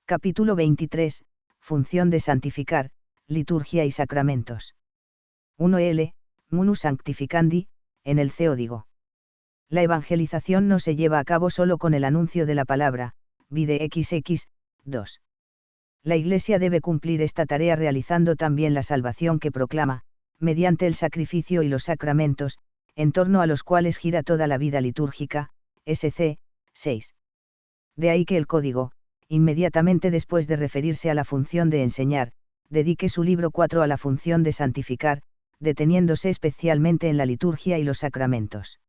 Capítulo 23, Función de santificar, liturgia y sacramentos. 1. Munus sanctificandi, en el Código. La evangelización no se lleva a cabo solo con el anuncio de la palabra, vide XX, 2. La Iglesia debe cumplir esta tarea realizando también la salvación que proclama, mediante el sacrificio y los sacramentos, en torno a los cuales gira toda la vida litúrgica, SC 6. De ahí que el Código, inmediatamente después de referirse a la función de enseñar, dedique su libro 4 a la función de santificar, deteniéndose especialmente en la liturgia y los sacramentos.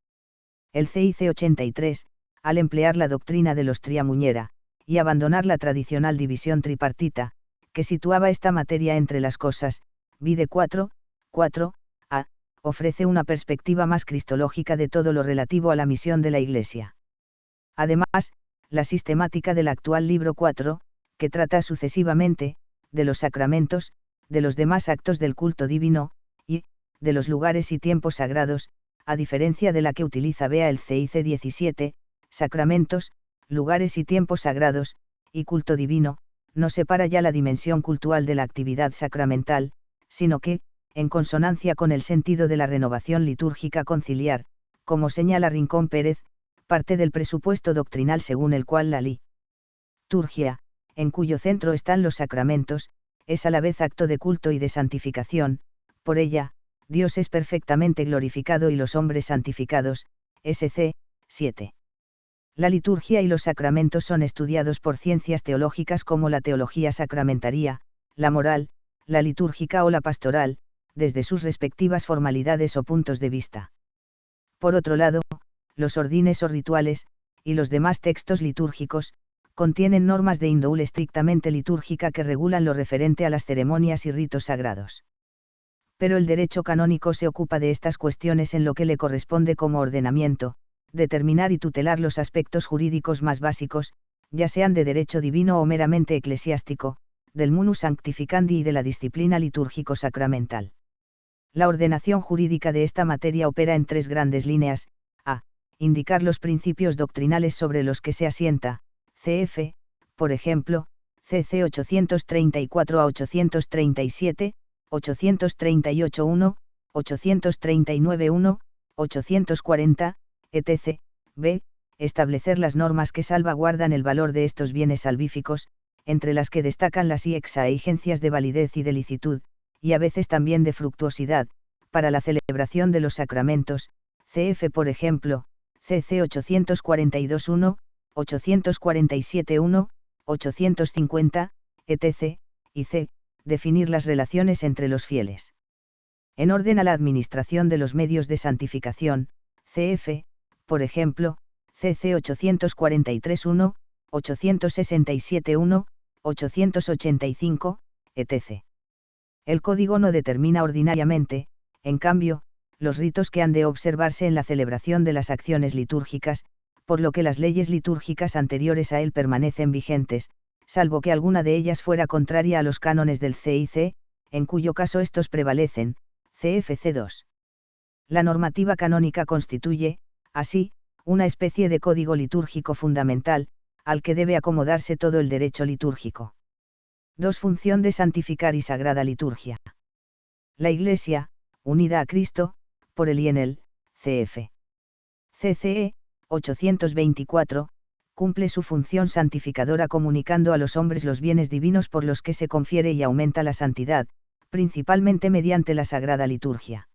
El CIC 83, al emplear la doctrina de los Triamuñera, y abandonar la tradicional división tripartita, que situaba esta materia entre las cosas, vide 4a, ofrece una perspectiva más cristológica de todo lo relativo a la misión de la Iglesia. Además, la sistemática del actual libro 4, que trata sucesivamente, de los sacramentos, de los demás actos del culto divino, y, de los lugares y tiempos sagrados, a diferencia de la que utiliza Bea el CIC 17, sacramentos, lugares y tiempos sagrados, y culto divino, no separa ya la dimensión cultual de la actividad sacramental, sino que, en consonancia con el sentido de la renovación litúrgica conciliar, como señala Rincón Pérez, parte del presupuesto doctrinal según el cual la liturgia, en cuyo centro están los sacramentos, es a la vez acto de culto y de santificación, por ella, Dios es perfectamente glorificado y los hombres santificados, SC 7. La liturgia y los sacramentos son estudiados por ciencias teológicas como la teología sacramentaria, la moral, la litúrgica o la pastoral, desde sus respectivas formalidades o puntos de vista. Por otro lado, los ordines o rituales, y los demás textos litúrgicos, contienen normas de índole estrictamente litúrgica que regulan lo referente a las ceremonias y ritos sagrados. Pero el derecho canónico se ocupa de estas cuestiones en lo que le corresponde como ordenamiento, determinar y tutelar los aspectos jurídicos más básicos, ya sean de derecho divino o meramente eclesiástico, del munus sanctificandi y de la disciplina litúrgico-sacramental. La ordenación jurídica de esta materia opera en tres grandes líneas: a. Indicar los principios doctrinales sobre los que se asienta, cf., por ejemplo, CC 834 a 837, 838.1, 839.1, 840, etc. b. Establecer las normas que salvaguardan el valor de estos bienes salvíficos, entre las que destacan las exigencias de validez y de licitud, y a veces también de fructuosidad, para la celebración de los sacramentos, cf. por ejemplo, CC 842.1, 847.1, 850, etc., y c. Definir las relaciones entre los fieles. En orden a la administración de los medios de santificación, cf., por ejemplo, CC 843.1, 867.1, 885, etc. El Código no determina ordinariamente, en cambio, los ritos que han de observarse en la celebración de las acciones litúrgicas, por lo que las leyes litúrgicas anteriores a él permanecen vigentes, salvo que alguna de ellas fuera contraria a los cánones del CIC, en cuyo caso estos prevalecen, CFC 2. La normativa canónica constituye, así, una especie de código litúrgico fundamental, al que debe acomodarse todo el derecho litúrgico. 2. Función de santificar y sagrada liturgia. La Iglesia, unida a Cristo, por él y en él, cf. CCE 824, cumple su función santificadora comunicando a los hombres los bienes divinos por los que se confiere y aumenta la santidad, principalmente mediante la sagrada liturgia.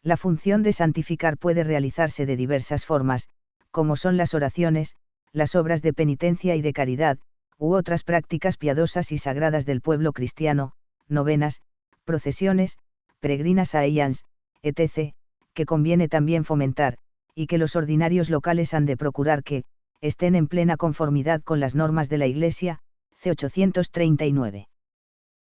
La función de santificar puede realizarse de diversas formas, como son las oraciones, las obras de penitencia y de caridad, u otras prácticas piadosas y sagradas del pueblo cristiano, novenas, procesiones, peregrinas aians, etc., que conviene también fomentar, y que los ordinarios locales han de procurar que estén en plena conformidad con las normas de la Iglesia, C. 839.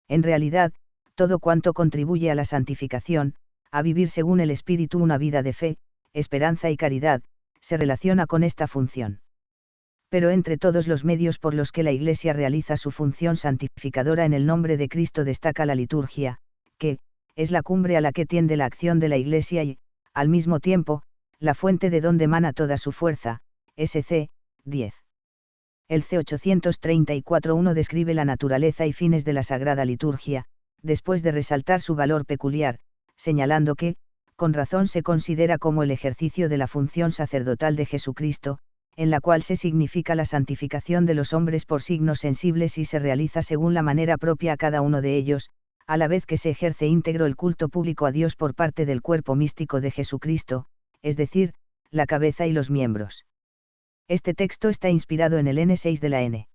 En realidad, todo cuanto contribuye a la santificación, a vivir según el Espíritu una vida de fe, esperanza y caridad, se relaciona con esta función. Pero entre todos los medios por los que la Iglesia realiza su función santificadora en el nombre de Cristo destaca la liturgia, que es la cumbre a la que tiende la acción de la Iglesia y, al mismo tiempo, la fuente de donde emana toda su fuerza, SC 10. El C834.1 describe la naturaleza y fines de la Sagrada Liturgia, después de resaltar su valor peculiar, señalando que, con razón se considera como el ejercicio de la función sacerdotal de Jesucristo, en la cual se significa la santificación de los hombres por signos sensibles y se realiza según la manera propia a cada uno de ellos, a la vez que se ejerce íntegro el culto público a Dios por parte del cuerpo místico de Jesucristo, es decir, la cabeza y los miembros. Este texto está inspirado en el N6 de la N.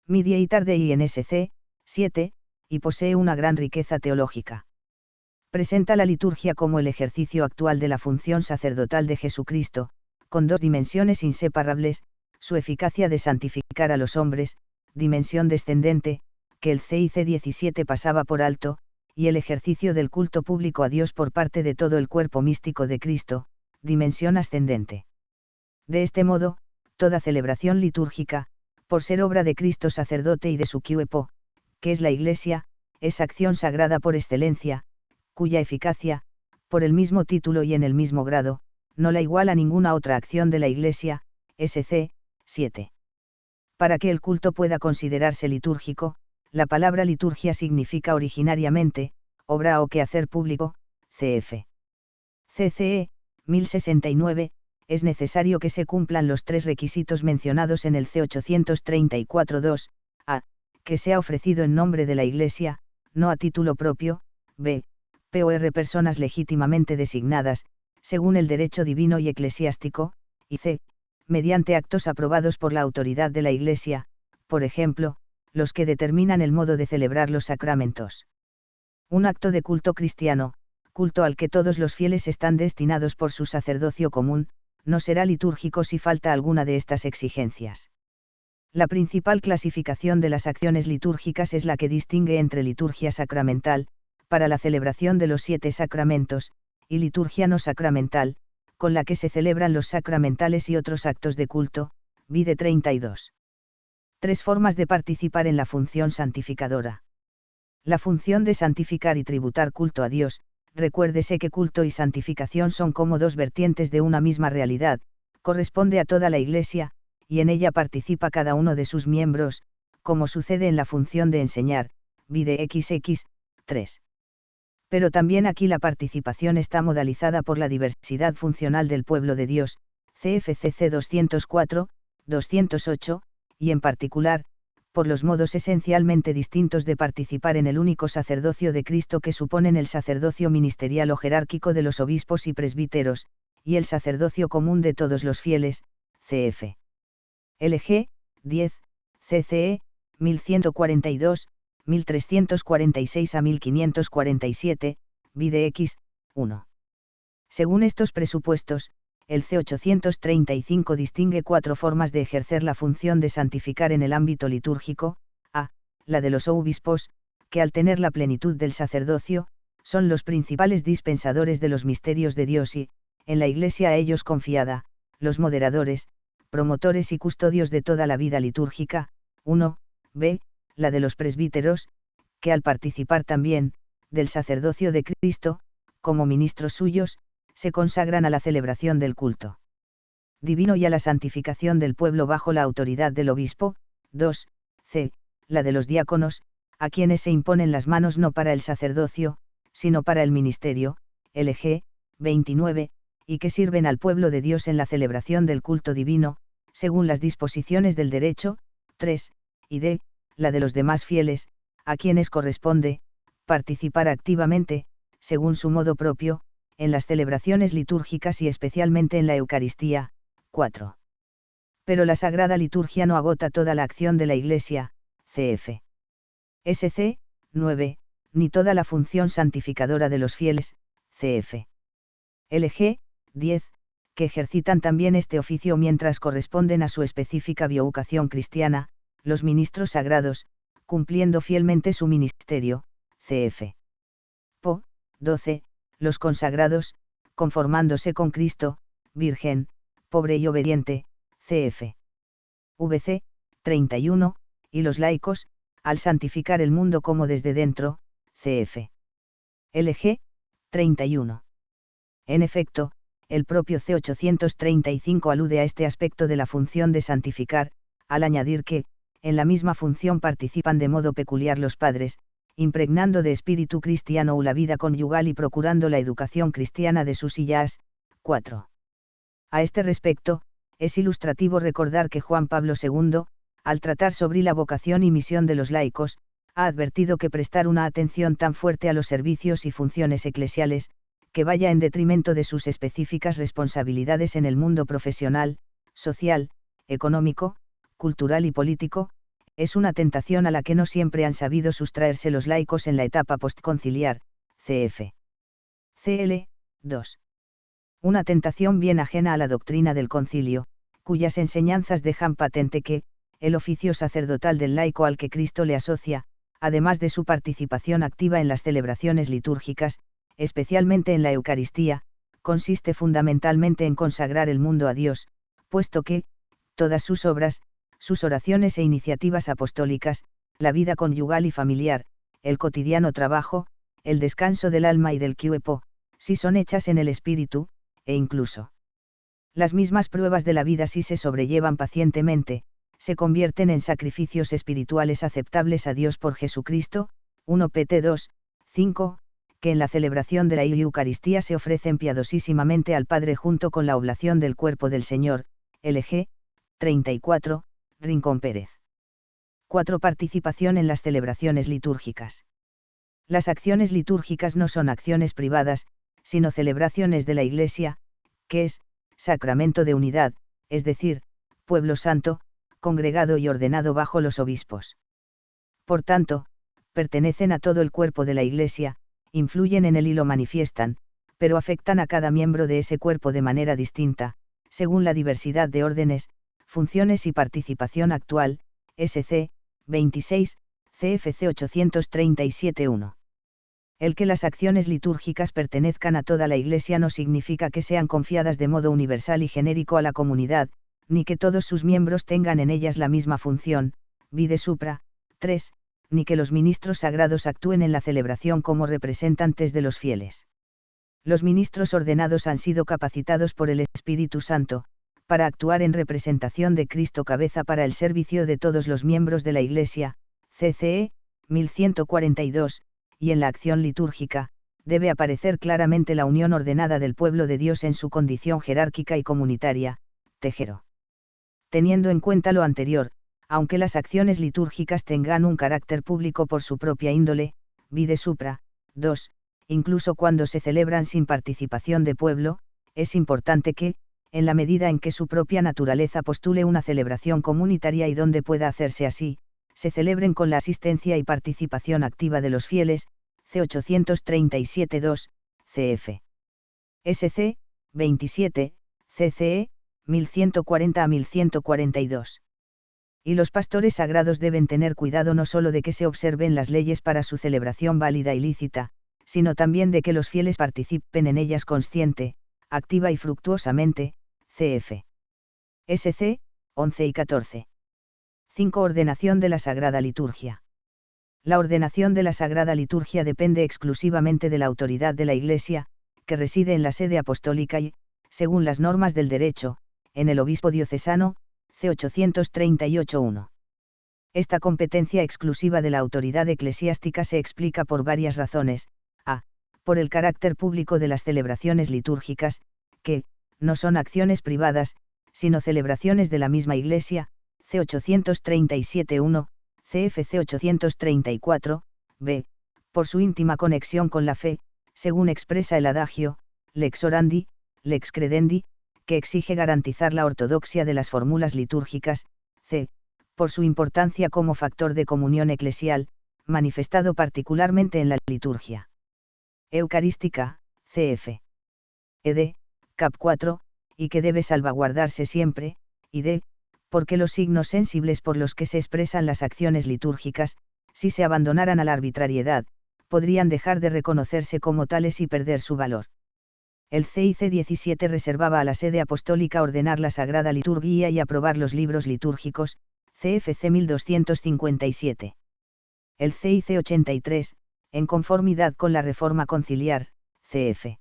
Mediator Dei NSC, 7, y posee una gran riqueza teológica. Presenta la liturgia como el ejercicio actual de la función sacerdotal de Jesucristo, con dos dimensiones inseparables, su eficacia de santificar a los hombres, dimensión descendente, que el CIC 17 pasaba por alto, y el ejercicio del culto público a Dios por parte de todo el cuerpo místico de Cristo, dimensión ascendente. De este modo, toda celebración litúrgica, por ser obra de Cristo sacerdote y de su cuerpo, que es la Iglesia, es acción sagrada por excelencia, cuya eficacia, por el mismo título y en el mismo grado, no la iguala ninguna otra acción de la Iglesia, SC 7. Para que el culto pueda considerarse litúrgico, la palabra liturgia significa originariamente, obra o quehacer público, cf. CCE, 1069, es necesario que se cumplan los tres requisitos mencionados en el C834.2, a, que sea ofrecido en nombre de la Iglesia, no a título propio, b, por personas legítimamente designadas, según el derecho divino y eclesiástico, y c, mediante actos aprobados por la autoridad de la Iglesia, por ejemplo, los que determinan el modo de celebrar los sacramentos. Un acto de culto cristiano, culto al que todos los fieles están destinados por su sacerdocio común, no será litúrgico si falta alguna de estas exigencias. La principal clasificación de las acciones litúrgicas es la que distingue entre liturgia sacramental, para la celebración de los 7 sacramentos, y liturgia no sacramental, con la que se celebran los sacramentales y otros actos de culto, vide 32. 3 formas de participar en la función santificadora. La función de santificar y tributar culto a Dios. Recuérdese que culto y santificación son como dos vertientes de una misma realidad, corresponde a toda la Iglesia, y en ella participa cada uno de sus miembros, como sucede en la función de enseñar, vide XX 3. Pero también aquí la participación está modalizada por la diversidad funcional del pueblo de Dios, CFCC 204, 208, y en particular, por los modos esencialmente distintos de participar en el único sacerdocio de Cristo que suponen el sacerdocio ministerial o jerárquico de los obispos y presbíteros, y el sacerdocio común de todos los fieles, cf. LG, 10, CCE, 1142, 1346 a 1547, vide X, 1. Según estos presupuestos, el C835 distingue 4 formas de ejercer la función de santificar en el ámbito litúrgico, a, la de los obispos, que al tener la plenitud del sacerdocio, son los principales dispensadores de los misterios de Dios y, en la Iglesia a ellos confiada, los moderadores, promotores y custodios de toda la vida litúrgica, 1, b, la de los presbíteros, que al participar también, del sacerdocio de Cristo, como ministros suyos, se consagran a la celebración del culto divino y a la santificación del pueblo bajo la autoridad del obispo, 2, c, la de los diáconos, a quienes se imponen las manos no para el sacerdocio, sino para el ministerio, LG, 29, y que sirven al pueblo de Dios en la celebración del culto divino, según las disposiciones del derecho, 3, y d, la de los demás fieles, a quienes corresponde, participar activamente, según su modo propio, en las celebraciones litúrgicas y especialmente en la Eucaristía, 4. Pero la Sagrada Liturgia no agota toda la acción de la Iglesia, cf. SC, 9, ni toda la función santificadora de los fieles, cf. LG, 10, que ejercitan también este oficio mientras corresponden a su específica biovocación cristiana, los ministros sagrados, cumpliendo fielmente su ministerio, cf. Po, 12, los consagrados, conformándose con Cristo, Virgen, pobre y obediente, cf. VC, 31, y los laicos, al santificar el mundo como desde dentro, cf. LG, 31. En efecto, el propio C835 alude a este aspecto de la función de santificar, al añadir que, en la misma función participan de modo peculiar los padres, impregnando de espíritu cristiano la vida conyugal y procurando la educación cristiana de sus hijas. 4. A este respecto, es ilustrativo recordar que Juan Pablo II, al tratar sobre la vocación y misión de los laicos, ha advertido que prestar una atención tan fuerte a los servicios y funciones eclesiales, que vaya en detrimento de sus específicas responsabilidades en el mundo profesional, social, económico, cultural y político, es una tentación a la que no siempre han sabido sustraerse los laicos en la etapa postconciliar, cf. Cl. 2. Una tentación bien ajena a la doctrina del concilio, cuyas enseñanzas dejan patente que, el oficio sacerdotal del laico al que Cristo le asocia, además de su participación activa en las celebraciones litúrgicas, especialmente en la Eucaristía, consiste fundamentalmente en consagrar el mundo a Dios, puesto que, todas sus obras, sus oraciones e iniciativas apostólicas, la vida conyugal y familiar, el cotidiano trabajo, el descanso del alma y del cuerpo, si son hechas en el espíritu, e incluso las mismas pruebas de la vida si se sobrellevan pacientemente, se convierten en sacrificios espirituales aceptables a Dios por Jesucristo. 1 Pt 2, 5, que en la celebración de la Eucaristía se ofrecen piadosísimamente al Padre junto con la oblación del cuerpo del Señor. LG 34, Rincón Pérez. 4. Participación en las celebraciones litúrgicas. Las acciones litúrgicas no son acciones privadas, sino celebraciones de la Iglesia, que es sacramento de unidad, es decir, pueblo santo, congregado y ordenado bajo los obispos. Por tanto, pertenecen a todo el cuerpo de la Iglesia, influyen en él y lo manifiestan, pero afectan a cada miembro de ese cuerpo de manera distinta, según la diversidad de órdenes, funciones y participación actual. SC 26, CFC 837-1. El que las acciones litúrgicas pertenezcan a toda la Iglesia no significa que sean confiadas de modo universal y genérico a la comunidad, ni que todos sus miembros tengan en ellas la misma función. Vide supra. 3, ni que los ministros sagrados actúen en la celebración como representantes de los fieles. Los ministros ordenados han sido capacitados por el Espíritu Santo, para actuar en representación de Cristo cabeza para el servicio de todos los miembros de la Iglesia. CCE 1142, y en la acción litúrgica, debe aparecer claramente la unión ordenada del pueblo de Dios en su condición jerárquica y comunitaria. Tejero. Teniendo en cuenta lo anterior, aunque las acciones litúrgicas tengan un carácter público por su propia índole, vide supra. 2, incluso cuando se celebran sin participación de pueblo, es importante que, en la medida en que su propia naturaleza postule una celebración comunitaria y donde pueda hacerse así, se celebren con la asistencia y participación activa de los fieles. C 837-2, cf. SC 27, CCE 1140 a 1142. Y los pastores sagrados deben tener cuidado no solo de que se observen las leyes para su celebración válida y lícita, sino también de que los fieles participen en ellas consciente, activa y fructuosamente. Cf. SC 11 y 14. 5. Ordenación de la Sagrada Liturgia. La ordenación de la Sagrada Liturgia depende exclusivamente de la autoridad de la Iglesia, que reside en la sede apostólica y, según las normas del derecho, en el obispo diocesano. C 838-1. Esta competencia exclusiva de la autoridad eclesiástica se explica por varias razones. A. Por el carácter público de las celebraciones litúrgicas, que, no son acciones privadas, sino celebraciones de la misma Iglesia. C 837-1, CFC 834, b. Por su íntima conexión con la fe, según expresa el adagio, lex orandi, lex credendi, que exige garantizar la ortodoxia de las fórmulas litúrgicas. C. Por su importancia como factor de comunión eclesial, manifestado particularmente en la liturgia eucarística. Cf. Ed. Cap 4, y que debe salvaguardarse siempre. Y d. Porque los signos sensibles por los que se expresan las acciones litúrgicas, si se abandonaran a la arbitrariedad, podrían dejar de reconocerse como tales y perder su valor. El CIC 17 reservaba a la sede apostólica ordenar la Sagrada Liturgia y aprobar los libros litúrgicos. CFC 1257. El CIC 83, en conformidad con la Reforma Conciliar. CF.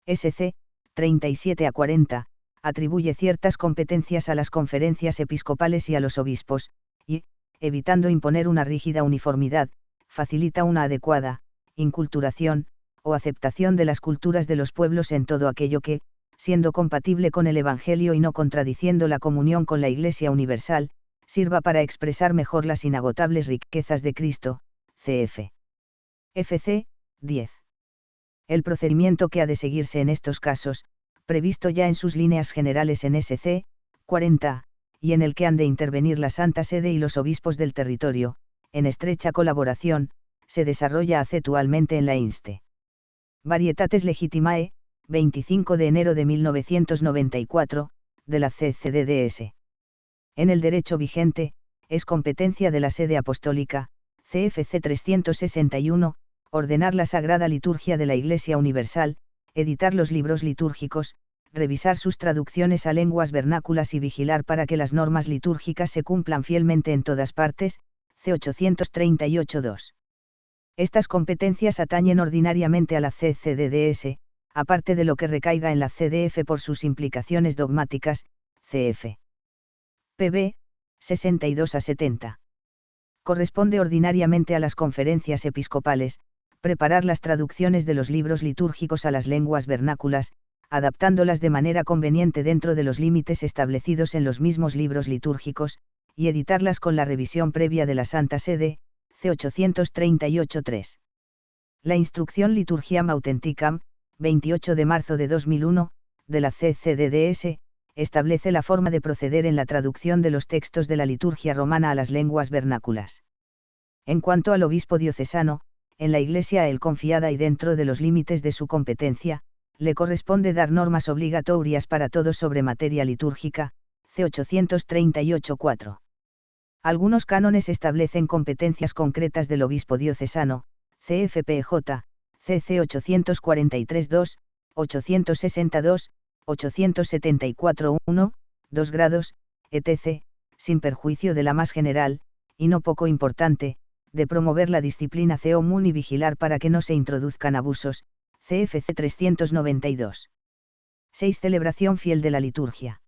SC 37 a 40, atribuye ciertas competencias a las conferencias episcopales y a los obispos, y, evitando imponer una rígida uniformidad, facilita una adecuada inculturación o aceptación de las culturas de los pueblos en todo aquello que, siendo compatible con el Evangelio y no contradiciendo la comunión con la Iglesia universal, sirva para expresar mejor las inagotables riquezas de Cristo, cf. FC 10. El procedimiento que ha de seguirse en estos casos, previsto ya en sus líneas generales en SC 40, y en el que han de intervenir la Santa Sede y los obispos del territorio, en estrecha colaboración, se desarrolla acetualmente en la Inste. Varietates Legitimae, 25 de enero de 1994, de la CCDDS. En el derecho vigente, es competencia de la Sede Apostólica, CFC 361, ordenar la Sagrada Liturgia de la Iglesia Universal, editar los libros litúrgicos, revisar sus traducciones a lenguas vernáculas y vigilar para que las normas litúrgicas se cumplan fielmente en todas partes, C 838-2. Estas competencias atañen ordinariamente a la CCDDS, aparte de lo que recaiga en la CDF por sus implicaciones dogmáticas, cf. Pb. 62-70. Corresponde ordinariamente a las conferencias episcopales, preparar las traducciones de los libros litúrgicos a las lenguas vernáculas, adaptándolas de manera conveniente dentro de los límites establecidos en los mismos libros litúrgicos, y editarlas con la revisión previa de la Santa Sede, C 838-3. La Instrucción Liturgiam Authenticam, 28 de marzo de 2001, de la CCDDS, establece la forma de proceder en la traducción de los textos de la liturgia romana a las lenguas vernáculas. En cuanto al obispo diocesano, en la Iglesia a él confiada y dentro de los límites de su competencia, le corresponde dar normas obligatorias para todos sobre materia litúrgica, C 838-4. Algunos cánones establecen competencias concretas del obispo diocesano, CFPJ, CC 843-2, 862, 874-1, 2 grados, etc., sin perjuicio de la más general, y no poco importante, de promover la disciplina común y vigilar para que no se introduzcan abusos, CFC 392. 6. Celebración fiel de la liturgia.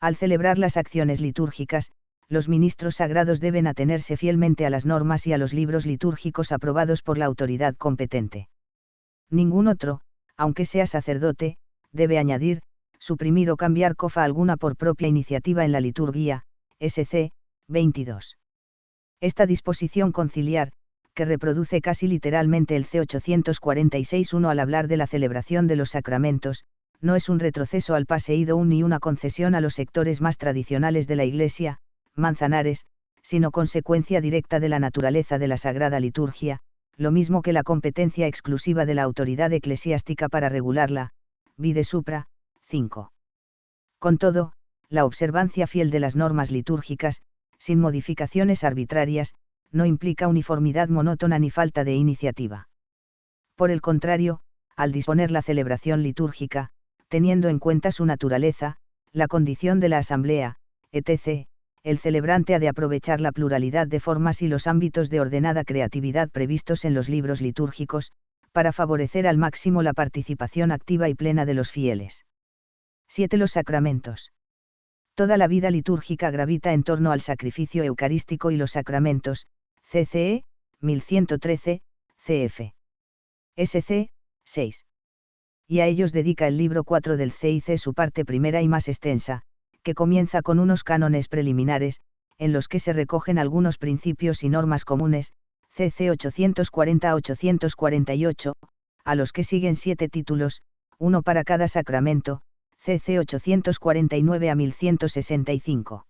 Al celebrar las acciones litúrgicas, los ministros sagrados deben atenerse fielmente a las normas y a los libros litúrgicos aprobados por la autoridad competente. Ningún otro, aunque sea sacerdote, debe añadir, suprimir o cambiar cofa alguna por propia iniciativa en la liturgia, SC 22. Esta disposición conciliar, que reproduce casi literalmente el C 846-1 al hablar de la celebración de los sacramentos, no es un retroceso al paseído ni una concesión a los sectores más tradicionales de la Iglesia, Manzanares, sino consecuencia directa de la naturaleza de la Sagrada Liturgia, lo mismo que la competencia exclusiva de la autoridad eclesiástica para regularla, vide supra, 5. Con todo, la observancia fiel de las normas litúrgicas, sin modificaciones arbitrarias, no implica uniformidad monótona ni falta de iniciativa. Por el contrario, al disponer la celebración litúrgica, teniendo en cuenta su naturaleza, la condición de la asamblea, etc., el celebrante ha de aprovechar la pluralidad de formas y los ámbitos de ordenada creatividad previstos en los libros litúrgicos, para favorecer al máximo la participación activa y plena de los fieles. 7. Los sacramentos. Toda la vida litúrgica gravita en torno al sacrificio eucarístico y los sacramentos, CCE, 1113, CF. SC, 6. Y a ellos dedica el libro 4 del CIC su parte primera y más extensa, que comienza con unos cánones preliminares, en los que se recogen algunos principios y normas comunes, CC 840-848, a los que siguen 7 títulos, uno para cada sacramento, CC 849 a 1165.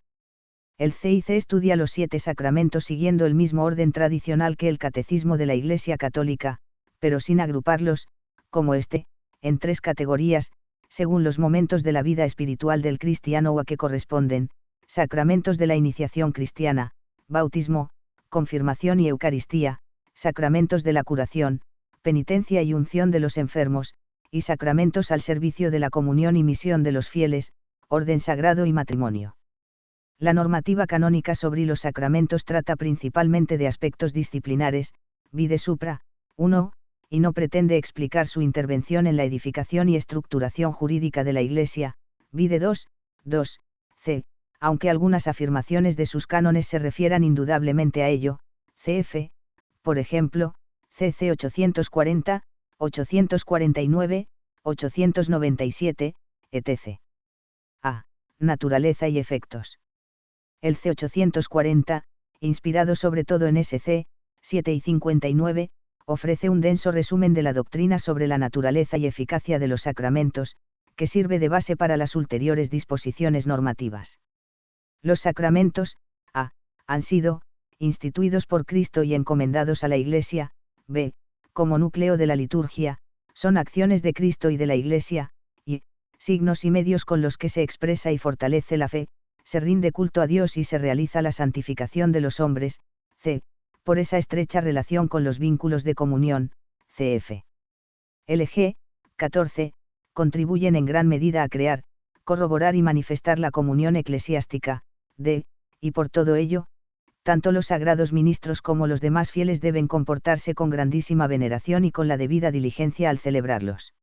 El CIC estudia los 7 sacramentos siguiendo el mismo orden tradicional que el Catecismo de la Iglesia Católica, pero sin agruparlos, como este, en 3 categorías, según los momentos de la vida espiritual del cristiano o a que corresponden: sacramentos de la iniciación cristiana, bautismo, confirmación y Eucaristía, sacramentos de la curación, penitencia y unción de los enfermos, y sacramentos al servicio de la comunión y misión de los fieles, orden sagrado y matrimonio. La normativa canónica sobre los sacramentos trata principalmente de aspectos disciplinares, vide supra, 1, y no pretende explicar su intervención en la edificación y estructuración jurídica de la Iglesia, Vide 2, c, aunque algunas afirmaciones de sus cánones se refieran indudablemente a ello, cf., por ejemplo, cc 840, 849, 897, etc. A. Naturaleza y efectos. El C840, inspirado sobre todo en SC 7 y 59, ofrece un denso resumen de la doctrina sobre la naturaleza y eficacia de los sacramentos, que sirve de base para las ulteriores disposiciones normativas. Los sacramentos, a. han sido, instituidos por Cristo y encomendados a la Iglesia, b. como núcleo de la liturgia, son acciones de Cristo y de la Iglesia, y, signos y medios con los que se expresa y fortalece la fe, se rinde culto a Dios y se realiza la santificación de los hombres, c. por esa estrecha relación con los vínculos de comunión, cf. LG, 14, contribuyen en gran medida a crear, corroborar y manifestar la comunión eclesiástica, d. y por todo ello, tanto los sagrados ministros como los demás fieles deben comportarse con grandísima veneración y con la debida diligencia al celebrarlos.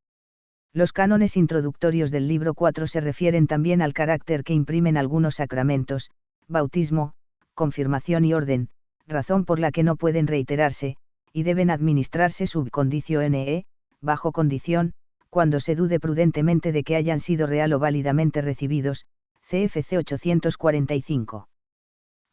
Los cánones introductorios del libro 4 se refieren también al carácter que imprimen algunos sacramentos, bautismo, confirmación y orden, razón por la que no pueden reiterarse, y deben administrarse sub condicio ne, bajo condición, cuando se dude prudentemente de que hayan sido real o válidamente recibidos, CFC 845.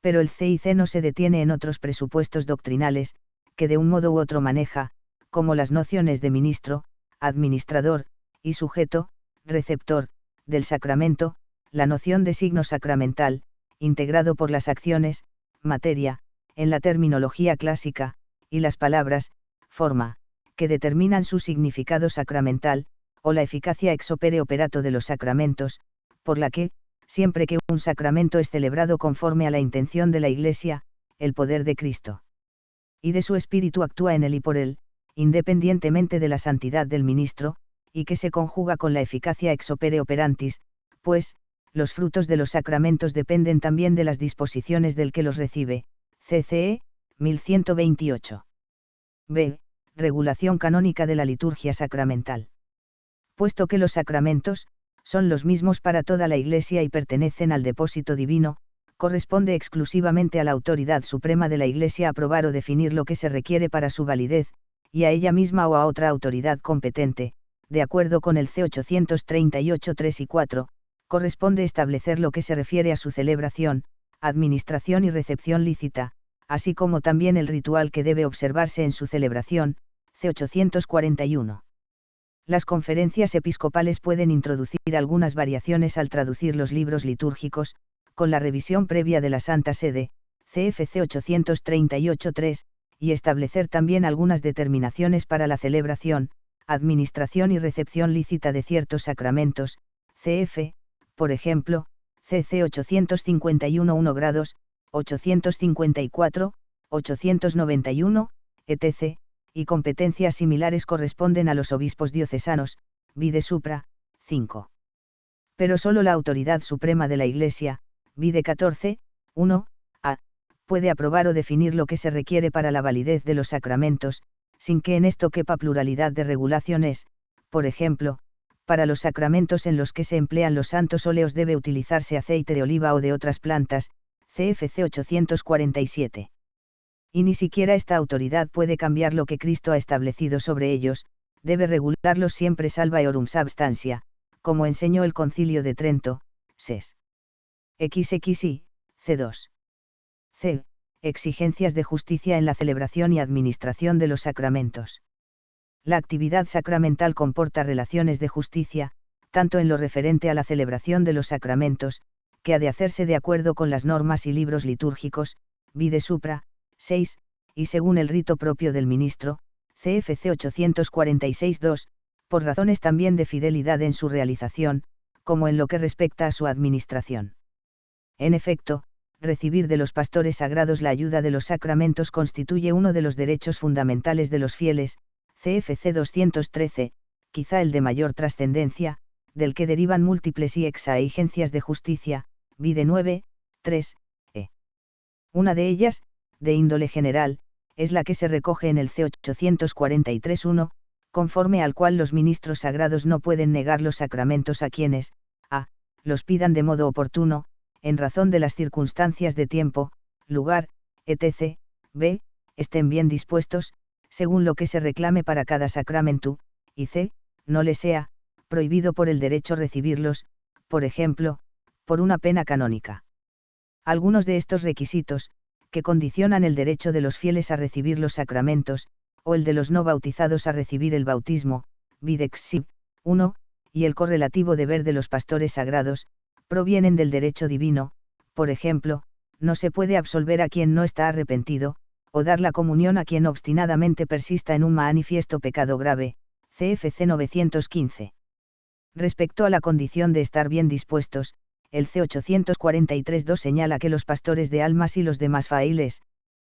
Pero el CIC no se detiene en otros presupuestos doctrinales, que de un modo u otro maneja, como las nociones de ministro, administrador, y sujeto, receptor, del sacramento, la noción de signo sacramental, integrado por las acciones, materia, en la terminología clásica, y las palabras, forma, que determinan su significado sacramental, o la eficacia ex opere operato de los sacramentos, por la que, siempre que un sacramento es celebrado conforme a la intención de la Iglesia, el poder de Cristo y de su Espíritu actúa en él y por él, independientemente de la santidad del ministro, y que se conjuga con la eficacia ex opere operantis, pues, los frutos de los sacramentos dependen también de las disposiciones del que los recibe, CCE, 1128. B. Regulación canónica de la liturgia sacramental. Puesto que los sacramentos, son los mismos para toda la Iglesia y pertenecen al depósito divino, corresponde exclusivamente a la autoridad suprema de la Iglesia aprobar o definir lo que se requiere para su validez, y a ella misma o a otra autoridad competente, de acuerdo con el C838 3 y 4, corresponde establecer lo que se refiere a su celebración, administración y recepción lícita, así como también el ritual que debe observarse en su celebración, C841. Las conferencias episcopales pueden introducir algunas variaciones al traducir los libros litúrgicos, con la revisión previa de la Santa Sede, CFC 838 3, y establecer también algunas determinaciones para la celebración, administración y recepción lícita de ciertos sacramentos, CF, por ejemplo, CC 851 1 grados, 854, 891, etc., y competencias similares corresponden a los obispos diocesanos, vide supra, 5. Pero solo la autoridad suprema de la Iglesia, vide 14, 1, a, puede aprobar o definir lo que se requiere para la validez de los sacramentos, sin que en esto quepa pluralidad de regulaciones. Por ejemplo, para los sacramentos en los que se emplean los santos óleos debe utilizarse aceite de oliva o de otras plantas, CFC 847. Y ni siquiera esta autoridad puede cambiar lo que Cristo ha establecido sobre ellos, debe regularlos siempre salva eorum substantia, como enseñó el Concilio de Trento, ses. XXI, C2. C. Exigencias de justicia en la celebración y administración de los sacramentos. La actividad sacramental comporta relaciones de justicia, tanto en lo referente a la celebración de los sacramentos, que ha de hacerse de acuerdo con las normas y libros litúrgicos, vide supra, 6, y según el rito propio del ministro, CFC 846-2, por razones también de fidelidad en su realización, como en lo que respecta a su administración. En efecto, recibir de los pastores sagrados la ayuda de los sacramentos constituye uno de los derechos fundamentales de los fieles, CFC 213, quizá el de mayor trascendencia, del que derivan múltiples y exigencias de justicia, vide 9, 3, e. Una de ellas, de índole general, es la que se recoge en el C843-1, conforme al cual los ministros sagrados no pueden negar los sacramentos a quienes, a. los pidan de modo oportuno, en razón de las circunstancias de tiempo, lugar, etc., b. estén bien dispuestos, según lo que se reclame para cada sacramentu, y c. no les sea prohibido por el derecho recibirlos, por ejemplo, por una pena canónica. Algunos de estos requisitos, que condicionan el derecho de los fieles a recibir los sacramentos, o el de los no bautizados a recibir el bautismo, videxib, 1, y el correlativo deber de los pastores sagrados, provienen del derecho divino. Por ejemplo, no se puede absolver a quien no está arrepentido, o dar la comunión a quien obstinadamente persista en un manifiesto pecado grave, CFC 915. Respecto a la condición de estar bien dispuestos, el C843-2 señala que los pastores de almas y los demás frailes,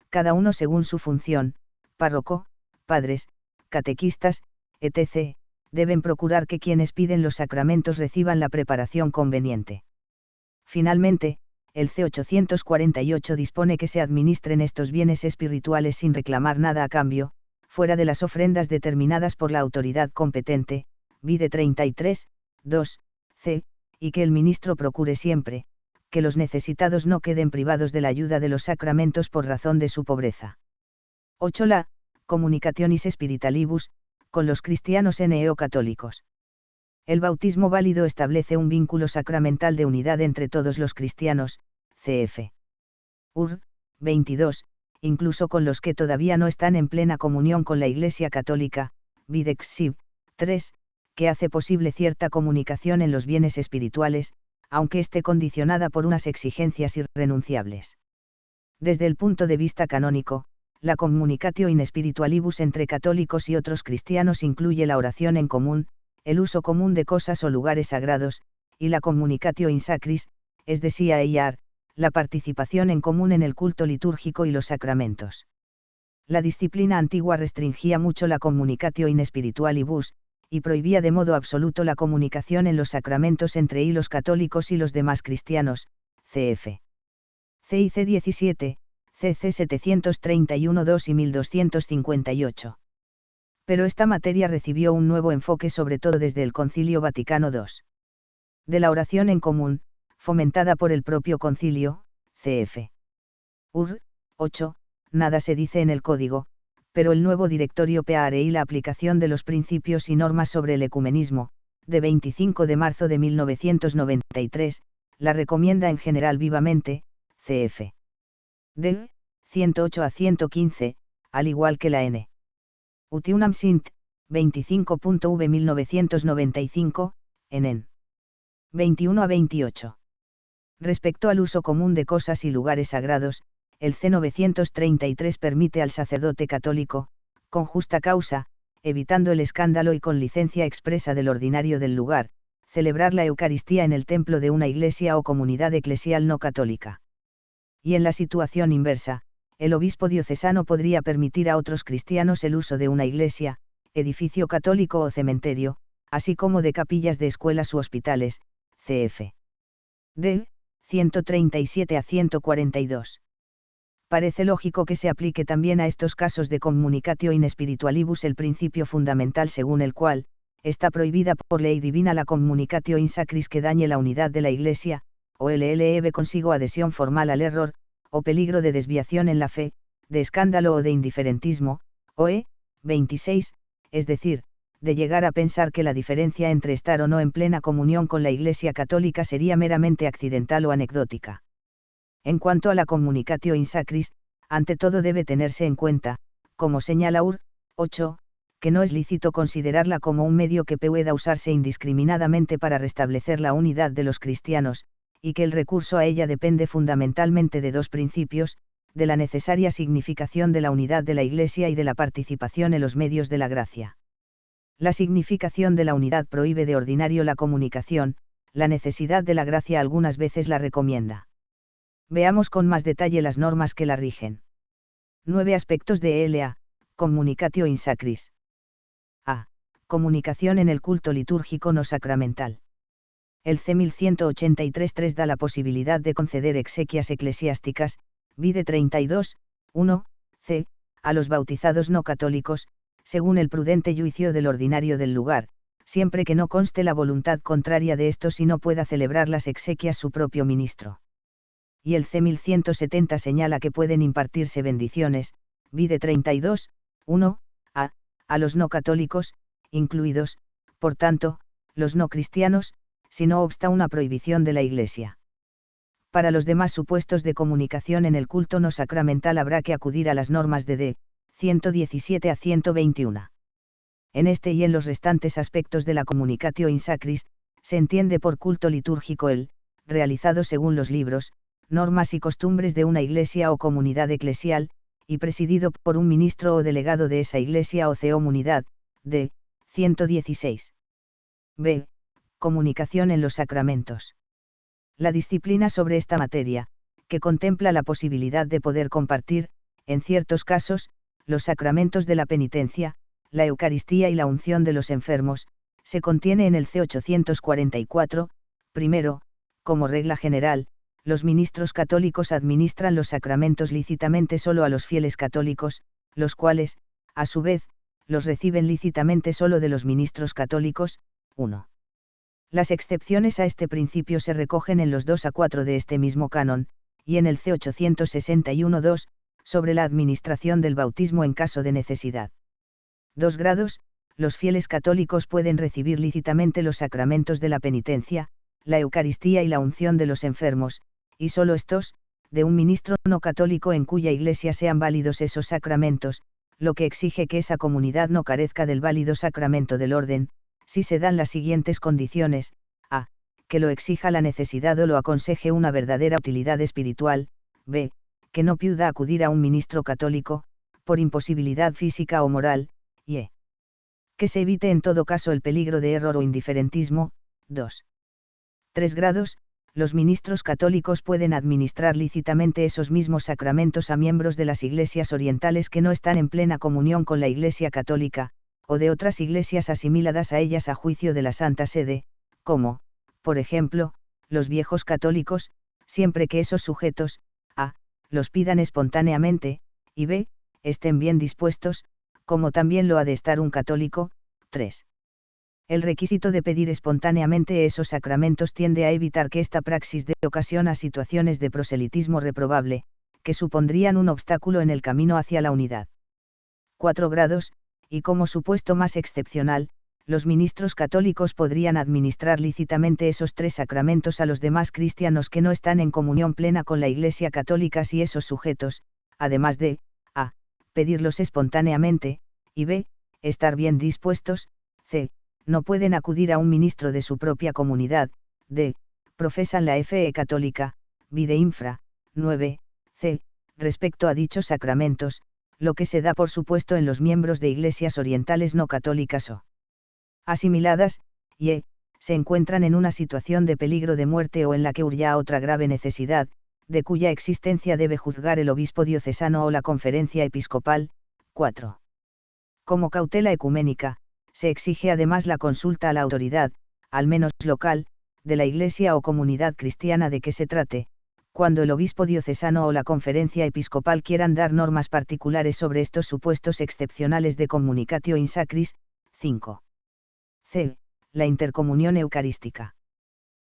cada uno según su función, párroco, padres, catequistas, etc., deben procurar que quienes piden los sacramentos reciban la preparación conveniente. Finalmente, el C848 dispone que se administren estos bienes espirituales sin reclamar nada a cambio, fuera de las ofrendas determinadas por la autoridad competente, vide 33, 2, c, y que el ministro procure siempre, que los necesitados no queden privados de la ayuda de los sacramentos por razón de su pobreza. 8. La Communicationis Spiritualibus, con los cristianos neocatólicos. El bautismo válido establece un vínculo sacramental de unidad entre todos los cristianos, cf. Ur. 22, incluso con los que todavía no están en plena comunión con la Iglesia Católica, videxib. 3, que hace posible cierta comunicación en los bienes espirituales, aunque esté condicionada por unas exigencias irrenunciables. Desde el punto de vista canónico, la communicatio in spiritualibus entre católicos y otros cristianos incluye la oración en común, el uso común de cosas o lugares sagrados, y la communicatio in sacris, es decir, la participación en común en el culto litúrgico y los sacramentos. La disciplina antigua restringía mucho la communicatio in spiritualibus, y prohibía de modo absoluto la comunicación en los sacramentos entre los católicos y los demás cristianos, cf. CIC 17, CC 731-2 y 1258. Pero esta materia recibió un nuevo enfoque sobre todo desde el Concilio Vaticano II. De la oración en común, fomentada por el propio concilio, cf. Ur. 8, nada se dice en el código, pero el nuevo directorio PARE y la aplicación de los principios y normas sobre el ecumenismo, de 25 de marzo de 1993, la recomienda en general vivamente, cf. D. 108 a 115, al igual que la N. Utiunam Sint, 25.v 1995, en 21 a 28. Respecto al uso común de cosas y lugares sagrados, el C933 permite al sacerdote católico, con justa causa, evitando el escándalo y con licencia expresa del ordinario del lugar, celebrar la Eucaristía en el templo de una iglesia o comunidad eclesial no católica. Y en la situación inversa, el obispo diocesano podría permitir a otros cristianos el uso de una iglesia, edificio católico o cementerio, así como de capillas de escuelas u hospitales, cf. D. 137 a 142. Parece lógico que se aplique también a estos casos de communicatio in spiritualibus el principio fundamental según el cual, está prohibida por ley divina la communicatio in sacris que dañe la unidad de la Iglesia, o lleve consigo adhesión formal al error, o peligro de desviación en la fe, de escándalo o de indiferentismo, o 26, es decir, de llegar a pensar que la diferencia entre estar o no en plena comunión con la Iglesia Católica sería meramente accidental o anecdótica. En cuanto a la communicatio in sacris, ante todo debe tenerse en cuenta, como señala Ur. 8, que no es lícito considerarla como un medio que pueda usarse indiscriminadamente para restablecer la unidad de los cristianos, y que el recurso a ella depende fundamentalmente de dos principios, de la necesaria significación de la unidad de la Iglesia y de la participación en los medios de la gracia. La significación de la unidad prohíbe de ordinario la comunicación, la necesidad de la gracia algunas veces la recomienda. Veamos con más detalle las normas que la rigen. 9 aspectos de LA, communicatio in sacris. A. Comunicación en el culto litúrgico no sacramental. El C 1183-3 da la posibilidad de conceder exequias eclesiásticas, vide 32, 1, c, a los bautizados no católicos, según el prudente juicio del ordinario del lugar, siempre que no conste la voluntad contraria de estos y no pueda celebrar las exequias su propio ministro. Y el C. 1170 señala que pueden impartirse bendiciones, vide 32, 1, a los no católicos, incluidos, por tanto, los no cristianos, si no obsta una prohibición de la Iglesia. Para los demás supuestos de comunicación en el culto no sacramental habrá que acudir a las normas de D. 117 a 121. En este y en los restantes aspectos de la communicatio in sacris, se entiende por culto litúrgico el, realizado según los libros, normas y costumbres de una iglesia o comunidad eclesial, y presidido por un ministro o delegado de esa iglesia o comunidad, d. 116. B. Comunicación en los sacramentos. La disciplina sobre esta materia, que contempla la posibilidad de poder compartir, en ciertos casos, los sacramentos de la penitencia, la Eucaristía y la unción de los enfermos, se contiene en el C. 844, primero, como regla general, los ministros católicos administran los sacramentos lícitamente solo a los fieles católicos, los cuales, a su vez, los reciben lícitamente solo de los ministros católicos. 1. Las excepciones a este principio se recogen en los 2 a 4 de este mismo canon, y en el C. 861-2, sobre la administración del bautismo en caso de necesidad. 2 grados, los fieles católicos pueden recibir lícitamente los sacramentos de la penitencia, la Eucaristía y la unción de los enfermos, y solo estos, de un ministro no católico en cuya iglesia sean válidos esos sacramentos, lo que exige que esa comunidad no carezca del válido sacramento del orden, si se dan las siguientes condiciones: a. Que lo exija la necesidad o lo aconseje una verdadera utilidad espiritual; b. Que no pueda acudir a un ministro católico, por imposibilidad física o moral; y e. Que se evite en todo caso el peligro de error o indiferentismo. 2. 3 grados, los ministros católicos pueden administrar lícitamente esos mismos sacramentos a miembros de las iglesias orientales que no están en plena comunión con la Iglesia católica, o de otras iglesias asimiladas a ellas a juicio de la Santa Sede, como, por ejemplo, los viejos católicos, siempre que esos sujetos, a. Los pidan espontáneamente, y b. Estén bien dispuestos, como también lo ha de estar un católico. 3. El requisito de pedir espontáneamente esos sacramentos tiende a evitar que esta praxis dé ocasión a situaciones de proselitismo reprobable, que supondrían un obstáculo en el camino hacia la unidad. 4 grados, y como supuesto más excepcional, los ministros católicos podrían administrar lícitamente esos 3 sacramentos a los demás cristianos que no están en comunión plena con la Iglesia católica si esos sujetos, además de, a. Pedirlos espontáneamente, y b. Estar bien dispuestos, c. No pueden acudir a un ministro de su propia comunidad, d. Profesan la fe católica, vide infra. 9, c. Respecto a dichos sacramentos, lo que se da por supuesto en los miembros de iglesias orientales no católicas o asimiladas, y e. Se encuentran en una situación de peligro de muerte o en la que urge otra grave necesidad, de cuya existencia debe juzgar el obispo diocesano o la conferencia episcopal. 4. Como cautela ecuménica, se exige además la consulta a la autoridad, al menos local, de la Iglesia o comunidad cristiana de que se trate, cuando el obispo diocesano o la conferencia episcopal quieran dar normas particulares sobre estos supuestos excepcionales de communicatio in sacris. 5. C. La intercomunión eucarística.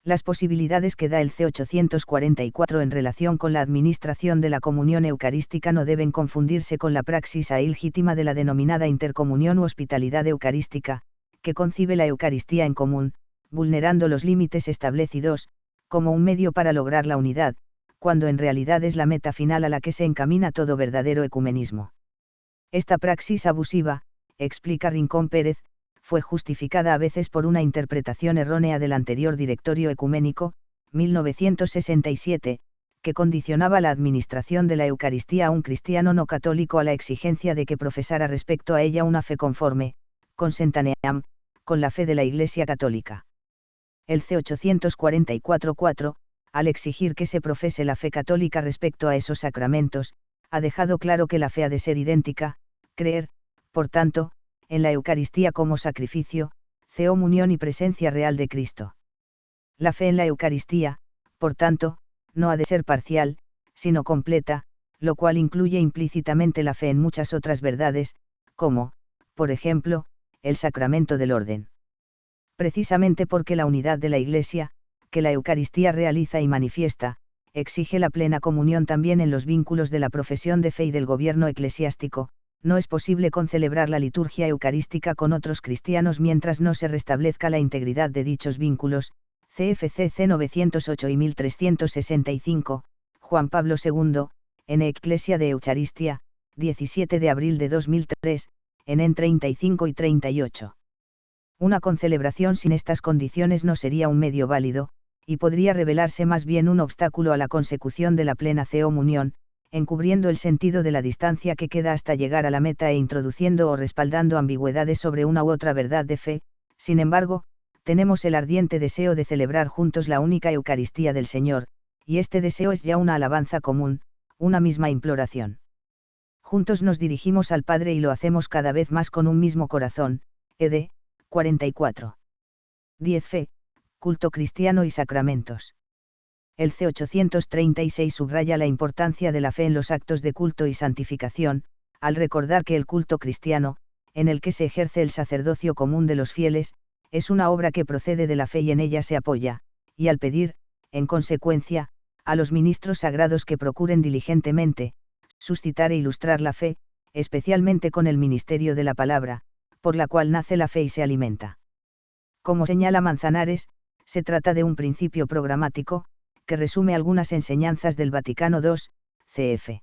Las posibilidades que da el C. 844 en relación con la administración de la comunión eucarística no deben confundirse con la praxis illegítima de la denominada intercomunión u hospitalidad eucarística, que concibe la Eucaristía en común, vulnerando los límites establecidos, como un medio para lograr la unidad, cuando en realidad es la meta final a la que se encamina todo verdadero ecumenismo. Esta praxis abusiva, explica Rincón Pérez, fue justificada a veces por una interpretación errónea del anterior Directorio Ecuménico, 1967, que condicionaba la administración de la Eucaristía a un cristiano no católico a la exigencia de que profesara respecto a ella una fe conforme, consentaneam, con la fe de la Iglesia católica. El C. 844-4, al exigir que se profese la fe católica respecto a esos sacramentos, ha dejado claro que la fe ha de ser idéntica, creer, por tanto, en la Eucaristía como sacrificio, comunión y presencia real de Cristo. La fe en la Eucaristía, por tanto, no ha de ser parcial, sino completa, lo cual incluye implícitamente la fe en muchas otras verdades, como, por ejemplo, el sacramento del orden. Precisamente porque la unidad de la Iglesia, que la Eucaristía realiza y manifiesta, exige la plena comunión también en los vínculos de la profesión de fe y del gobierno eclesiástico, no es posible concelebrar la liturgia eucarística con otros cristianos mientras no se restablezca la integridad de dichos vínculos. CFCC 908 y 1365, Juan Pablo II, en Ecclesia de Eucharistia, 17 de abril de 2003, en 35 y 38. Una concelebración sin estas condiciones no sería un medio válido, y podría revelarse más bien un obstáculo a la consecución de la plena comunión, encubriendo el sentido de la distancia que queda hasta llegar a la meta e introduciendo o respaldando ambigüedades sobre una u otra verdad de fe. Sin embargo, tenemos el ardiente deseo de celebrar juntos la única Eucaristía del Señor, y este deseo es ya una alabanza común, una misma imploración. Juntos nos dirigimos al Padre y lo hacemos cada vez más con un mismo corazón. Ed. 44. 10 Fe, culto cristiano y sacramentos. El C836 subraya la importancia de la fe en los actos de culto y santificación, al recordar que el culto cristiano, en el que se ejerce el sacerdocio común de los fieles, es una obra que procede de la fe y en ella se apoya, y al pedir, en consecuencia, a los ministros sagrados que procuren diligentemente, suscitar e ilustrar la fe, especialmente con el ministerio de la palabra, por la cual nace la fe y se alimenta. Como señala Manzanares, se trata de un principio programático, que resume algunas enseñanzas del Vaticano II, cf.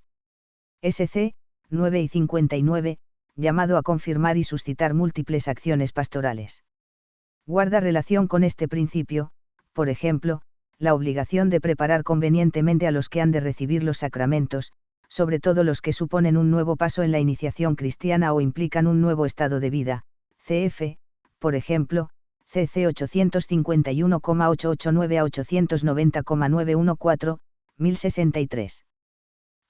SC, 9 y 59, llamado a confirmar y suscitar múltiples acciones pastorales. Guarda relación con este principio, por ejemplo, la obligación de preparar convenientemente a los que han de recibir los sacramentos, sobre todo los que suponen un nuevo paso en la iniciación cristiana o implican un nuevo estado de vida, cf., por ejemplo, CC 851,889 a 890,914, 1063.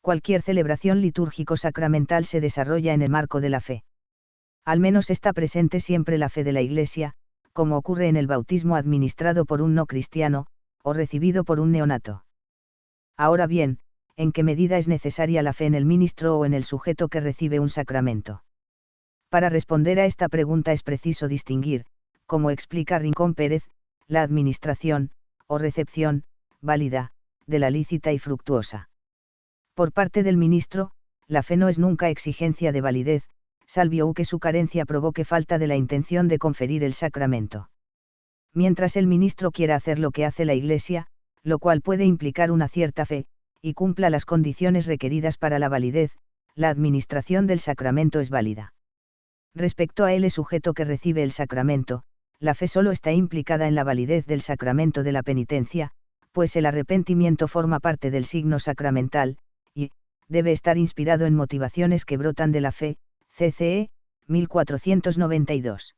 Cualquier celebración litúrgico-sacramental se desarrolla en el marco de la fe. Al menos está presente siempre la fe de la Iglesia, como ocurre en el bautismo administrado por un no cristiano, o recibido por un neonato. Ahora bien, ¿en qué medida es necesaria la fe en el ministro o en el sujeto que recibe un sacramento? Para responder a esta pregunta es preciso distinguir, como explica Rincón Pérez, la administración, o recepción, válida, de la lícita y fructuosa. Por parte del ministro, la fe no es nunca exigencia de validez, salvo que su carencia provoque falta de la intención de conferir el sacramento. Mientras el ministro quiera hacer lo que hace la Iglesia, lo cual puede implicar una cierta fe, y cumpla las condiciones requeridas para la validez, la administración del sacramento es válida. Respecto a el sujeto que recibe el sacramento, la fe solo está implicada en la validez del sacramento de la penitencia, pues el arrepentimiento forma parte del signo sacramental, y debe estar inspirado en motivaciones que brotan de la fe, CCE, 1492.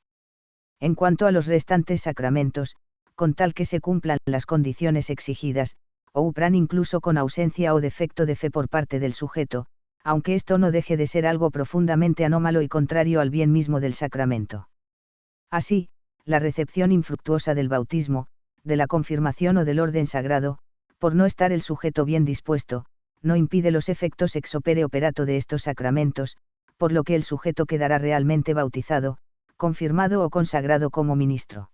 En cuanto a los restantes sacramentos, con tal que se cumplan las condiciones exigidas, o upran incluso con ausencia o defecto de fe por parte del sujeto, aunque esto no deje de ser algo profundamente anómalo y contrario al bien mismo del sacramento. Así, la recepción infructuosa del bautismo, de la confirmación o del orden sagrado, por no estar el sujeto bien dispuesto, no impide los efectos ex opere operato de estos sacramentos, por lo que el sujeto quedará realmente bautizado, confirmado o consagrado como ministro.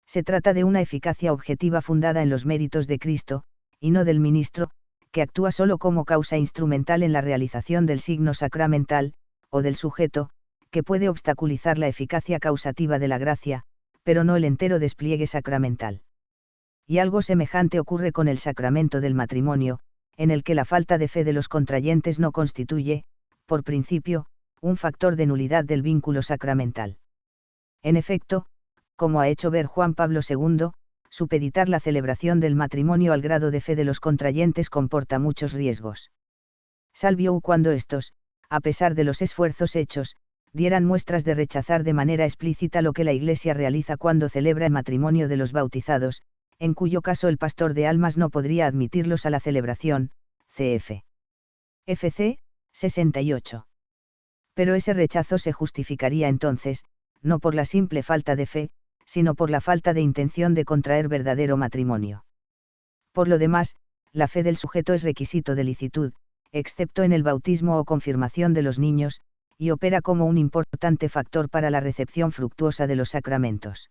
Se trata de una eficacia objetiva fundada en los méritos de Cristo, y no del ministro, que actúa solo como causa instrumental en la realización del signo sacramental, o del sujeto, que puede obstaculizar la eficacia causativa de la gracia, pero no el entero despliegue sacramental. Y algo semejante ocurre con el sacramento del matrimonio, en el que la falta de fe de los contrayentes no constituye, por principio, un factor de nulidad del vínculo sacramental. En efecto, como ha hecho ver Juan Pablo II, supeditar la celebración del matrimonio al grado de fe de los contrayentes comporta muchos riesgos. Salvo cuando estos, a pesar de los esfuerzos hechos, dieran muestras de rechazar de manera explícita lo que la Iglesia realiza cuando celebra el matrimonio de los bautizados, en cuyo caso el pastor de almas no podría admitirlos a la celebración, cf. FC, 68. Pero ese rechazo se justificaría entonces, no por la simple falta de fe, sino por la falta de intención de contraer verdadero matrimonio. Por lo demás, la fe del sujeto es requisito de licitud, excepto en el bautismo o confirmación de los niños, y opera como un importante factor para la recepción fructuosa de los sacramentos.